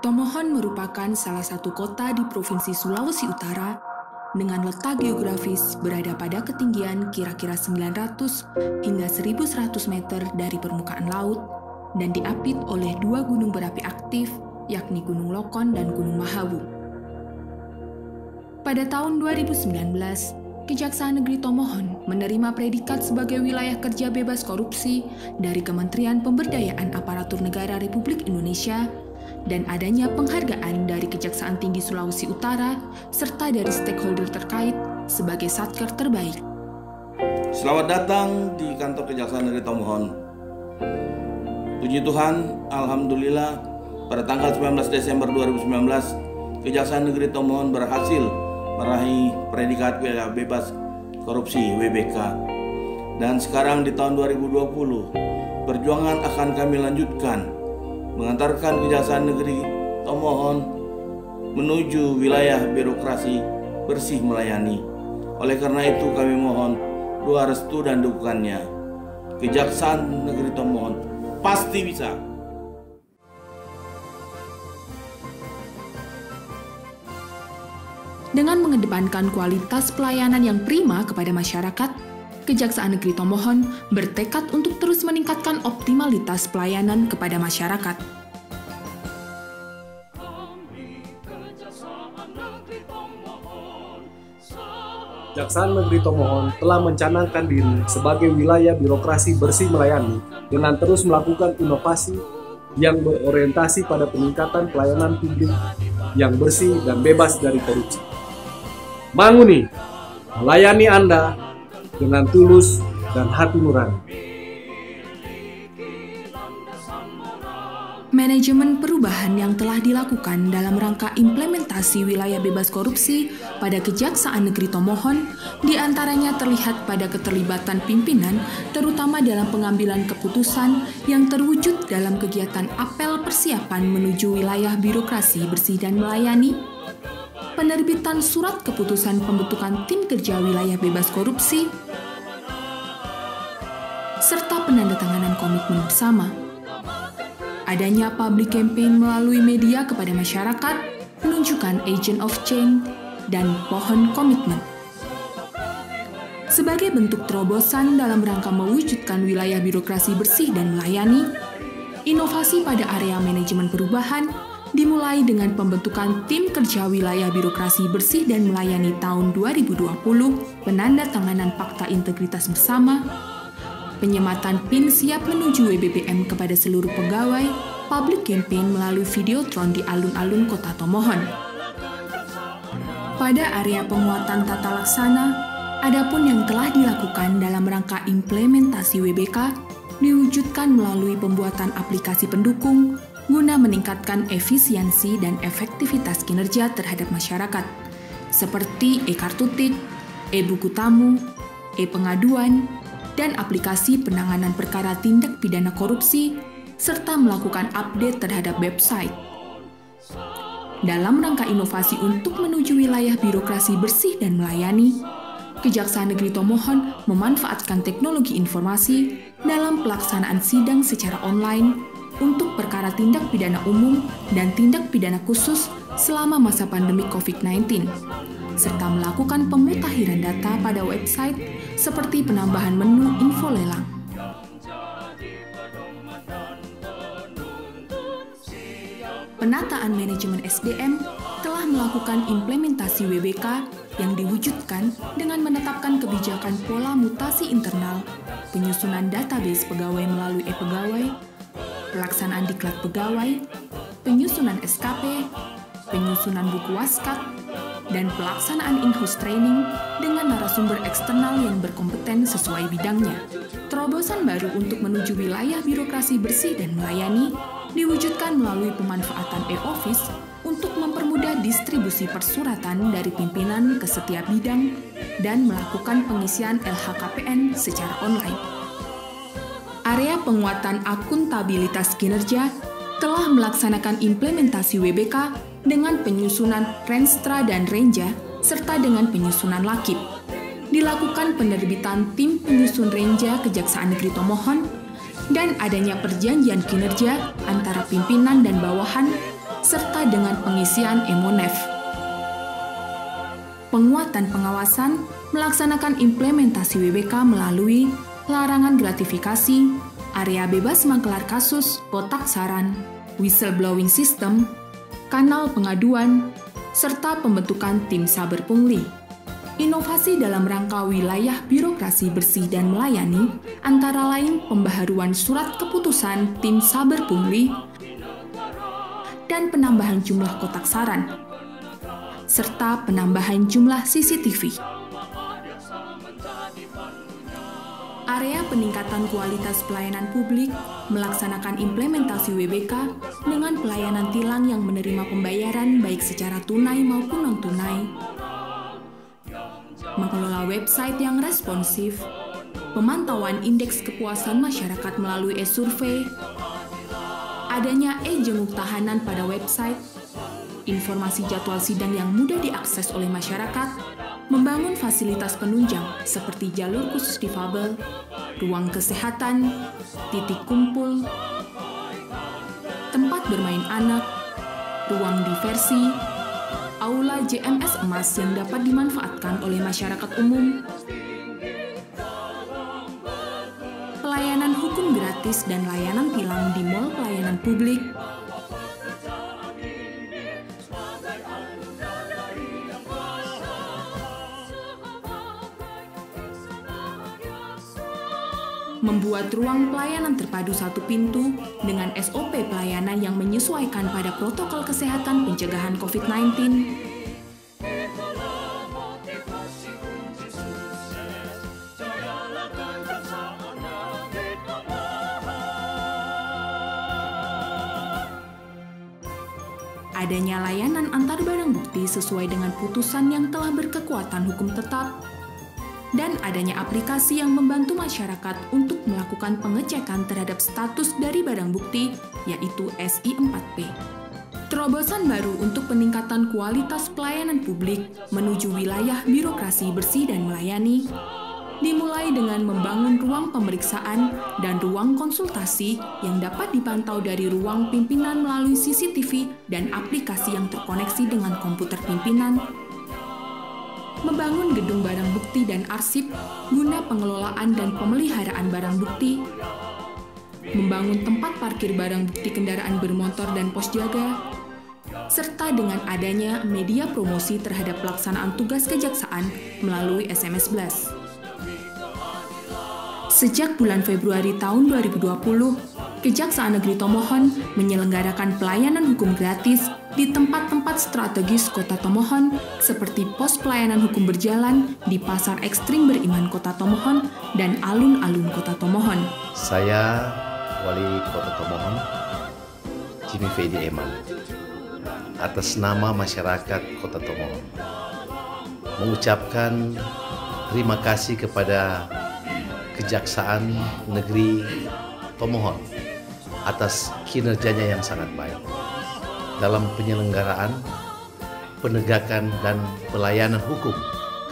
Tomohon merupakan salah satu kota di Provinsi Sulawesi Utara dengan letak geografis berada pada ketinggian kira-kira 900 hingga 1100 meter dari permukaan laut dan diapit oleh dua gunung berapi aktif, yakni Gunung Lokon dan Gunung Mahawu. Pada tahun 2019, Kejaksaan Negeri Tomohon menerima predikat sebagai wilayah kerja bebas korupsi dari Kementerian Pemberdayaan Aparatur Negara Republik Indonesia dan adanya penghargaan dari Kejaksaan Tinggi Sulawesi Utara serta dari stakeholder terkait sebagai satker terbaik. Selamat datang di kantor Kejaksaan Negeri Tomohon. Puji Tuhan, Alhamdulillah, pada tanggal 19 Desember 2019, Kejaksaan Negeri Tomohon berhasil meraih predikat wilayah bebas korupsi WBK. Dan sekarang di tahun 2020, perjuangan akan kami lanjutkan mengantarkan Kejaksaan Negeri Tomohon menuju wilayah birokrasi bersih melayani. Oleh karena itu kami mohon doa restu dan dukungannya. Kejaksaan Negeri Tomohon pasti bisa. Dengan mengedepankan kualitas pelayanan yang prima kepada masyarakat, Kejaksaan Negeri Tomohon bertekad untuk terus meningkatkan optimalitas pelayanan kepada masyarakat. Kejaksaan Negeri Tomohon telah mencanangkan diri sebagai wilayah birokrasi bersih melayani dengan terus melakukan inovasi yang berorientasi pada peningkatan pelayanan publik yang bersih dan bebas dari korupsi. Manguni, melayani Anda dengan tulus dan hati nurani. Manajemen perubahan yang telah dilakukan dalam rangka implementasi wilayah bebas korupsi pada Kejaksaan Negeri Tomohon diantaranya terlihat pada keterlibatan pimpinan terutama dalam pengambilan keputusan yang terwujud dalam kegiatan apel persiapan menuju wilayah birokrasi bersih dan melayani, penerbitan surat keputusan pembentukan tim kerja wilayah bebas korupsi, serta penandatanganan komitmen bersama. Adanya public campaign melalui media kepada masyarakat, menunjukkan agent of change, dan pohon komitmen. Sebagai bentuk terobosan dalam rangka mewujudkan wilayah birokrasi bersih dan melayani, inovasi pada area manajemen perubahan dimulai dengan pembentukan tim kerja wilayah birokrasi bersih dan melayani tahun 2020, penandatanganan fakta integritas bersama, penyematan PIN siap menuju WBBM kepada seluruh pegawai, public campaign melalui videotron di alun-alun Kota Tomohon. Pada area penguatan tata laksana, adapun yang telah dilakukan dalam rangka implementasi WBK diwujudkan melalui pembuatan aplikasi pendukung guna meningkatkan efisiensi dan efektivitas kinerja terhadap masyarakat, seperti e-kartu tik, e-buku tamu, e-pengaduan, dan aplikasi penanganan perkara tindak pidana korupsi, serta melakukan update terhadap website. Dalam rangka inovasi untuk menuju wilayah birokrasi bersih dan melayani, Kejaksaan Negeri Tomohon memanfaatkan teknologi informasi dalam pelaksanaan sidang secara online untuk perkara tindak pidana umum dan tindak pidana khusus selama masa pandemi COVID-19, serta melakukan pemutakhiran data pada website seperti penambahan menu info lelang. Penataan manajemen SDM telah melakukan implementasi WBK yang diwujudkan dengan menetapkan kebijakan pola mutasi internal, penyusunan database pegawai melalui e-pegawai, pelaksanaan diklat pegawai, penyusunan SKP, penyusunan buku waskat, dan pelaksanaan in-house training dengan narasumber eksternal yang berkompeten sesuai bidangnya. Terobosan baru untuk menuju wilayah birokrasi bersih dan melayani diwujudkan melalui pemanfaatan e-office untuk mempermudah distribusi persuratan dari pimpinan ke setiap bidang dan melakukan pengisian LHKPN secara online. Area penguatan akuntabilitas kinerja telah melaksanakan implementasi WBK dengan penyusunan Renstra dan Renja, serta dengan penyusunan Lakip. Dilakukan penerbitan tim penyusun Renja Kejaksaan Negeri Tomohon dan adanya perjanjian kinerja antara pimpinan dan bawahan serta dengan pengisian Emonef. Penguatan pengawasan melaksanakan implementasi WBK melalui larangan gratifikasi, area bebas menggelar kasus, kotak saran, whistleblowing system, kanal pengaduan, serta pembentukan tim saber pungli. Inovasi dalam rangka wilayah birokrasi bersih dan melayani antara lain pembaharuan surat keputusan tim saber pungli dan penambahan jumlah kotak saran, serta penambahan jumlah CCTV. Area peningkatan kualitas pelayanan publik melaksanakan implementasi WBK dengan pelayanan tilang yang menerima pembayaran baik secara tunai maupun non-tunai, mengelola website yang responsif, pemantauan indeks kepuasan masyarakat melalui e-survey, adanya e-jenguk tahanan pada website, informasi jadwal sidang yang mudah diakses oleh masyarakat, membangun fasilitas penunjang seperti jalur khusus difabel, ruang kesehatan, titik kumpul, tempat bermain anak, ruang diversi, aula JMS emas yang dapat dimanfaatkan oleh masyarakat umum, pelayanan hukum gratis dan layanan tilang di mal pelayanan publik, membuat ruang pelayanan terpadu satu pintu dengan SOP pelayanan yang menyesuaikan pada protokol kesehatan pencegahan COVID-19, adanya layanan antar barang bukti sesuai dengan putusan yang telah berkekuatan hukum tetap, dan adanya aplikasi yang membantu masyarakat untuk melakukan pengecekan terhadap status dari barang bukti, yaitu SI4P. Terobosan baru untuk peningkatan kualitas pelayanan publik menuju wilayah birokrasi bersih dan melayani, dimulai dengan membangun ruang pemeriksaan dan ruang konsultasi yang dapat dipantau dari ruang pimpinan melalui CCTV dan aplikasi yang terkoneksi dengan komputer pimpinan, membangun gedung barang bukti dan arsip guna pengelolaan dan pemeliharaan barang bukti, membangun tempat parkir barang bukti kendaraan bermotor dan pos jaga, serta dengan adanya media promosi terhadap pelaksanaan tugas kejaksaan melalui SMS Blast. Sejak bulan Februari tahun 2020, Kejaksaan Negeri Tomohon menyelenggarakan pelayanan hukum gratis di tempat-tempat strategis Kota Tomohon seperti pos pelayanan hukum berjalan di Pasar Ekstrim Beriman Kota Tomohon dan alun-alun Kota Tomohon. Saya Wali Kota Tomohon, Jimmy Fedi Eman, atas nama masyarakat Kota Tomohon, mengucapkan terima kasih kepada Kejaksaan Negeri Tomohon atas kinerjanya yang sangat baik dalam penyelenggaraan, penegakan, dan pelayanan hukum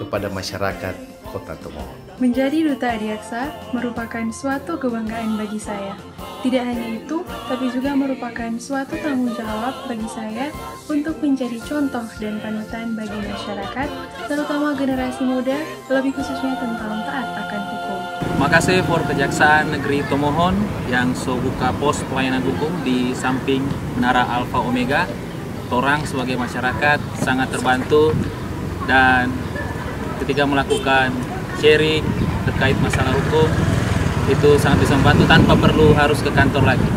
kepada masyarakat Kota Tomohon. Menjadi Duta Adiaksa merupakan suatu kebanggaan bagi saya. Tidak hanya itu, tapi juga merupakan suatu tanggung jawab bagi saya untuk menjadi contoh dan panutan bagi masyarakat, terutama generasi muda, lebih khususnya tentang taat akan hukum. Makasih for Kejaksaan Negeri Tomohon yang so buka pos pelayanan hukum di samping Menara Alfa Omega. Torang sebagai masyarakat sangat terbantu dan ketika melakukan sharing terkait masalah hukum itu sangat bisa membantu tanpa perlu harus ke kantor lagi.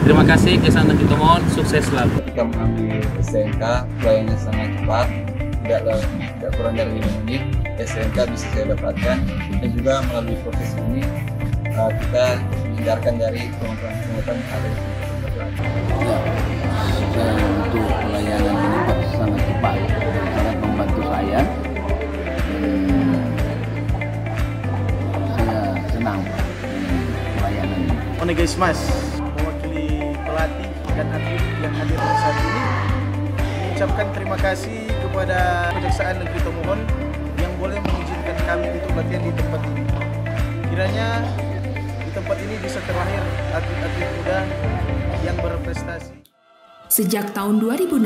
Terima kasih Kejaksaan Negeri Tomohon, sukses selalu. Ketika mengambil STNK, pelayanannya sangat cepat, tidak kurang dari 5 menit. STNK bisa saya dapatkan dan juga melalui proses ini kita menghindarkan dari penguatan yang ada di untuk pelayanan ini sangat cepat, sangat membantu saya. Saya senang pelayanan ini. Onegaishimasu, mewakili pelatih dan atlet yang hadir saat ini, mengucapkan terima kasih kepada Kejaksaan Negeri Tomohon yang boleh mengizinkan kami untuk latihan di tempat ini. Kiranya di tempat ini bisa terlahir atlet-atlet muda yang berprestasi. Sejak tahun 2016,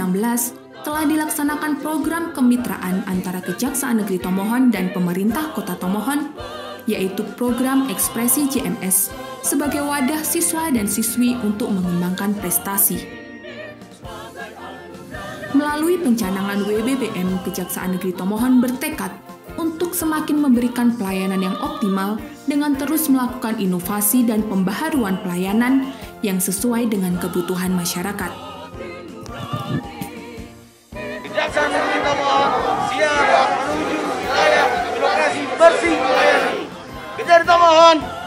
telah dilaksanakan program kemitraan antara Kejaksaan Negeri Tomohon dan pemerintah Kota Tomohon, yaitu program Ekspresi JMS, sebagai wadah siswa dan siswi untuk mengembangkan prestasi. Melalui pencanangan WBBM, Kejaksaan Negeri Tomohon bertekad untuk semakin memberikan pelayanan yang optimal dengan terus melakukan inovasi dan pembaharuan pelayanan yang sesuai dengan kebutuhan masyarakat. Kejaksaan Negeri Tomohon siap menuju wilayah birokrasi bersih pelayanan. Kejar Tomohon!